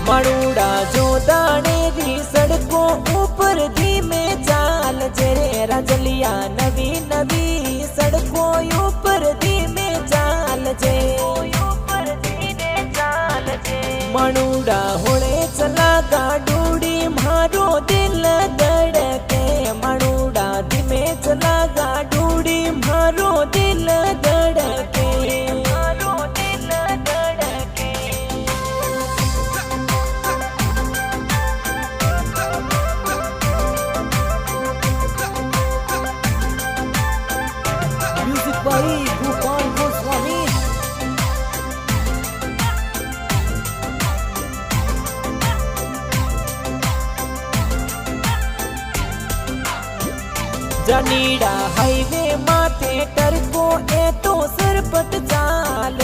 मणुड़ा जो दाने री सड़कों ऊपर धीमे चाल जे राजलिया नवी नवी सड़कों ऊपर धीमे चाल जे मणुड़ा होले चला गाडूड़ी मारो दिल धड़के मणुड़ा धीमे चला गाडूड़ी मारो दिल धड़के म्यूजिक भाई गोपाल गोस्वामी। जनीड़ा हाईवे माथे टरको ए तो सरपट चाल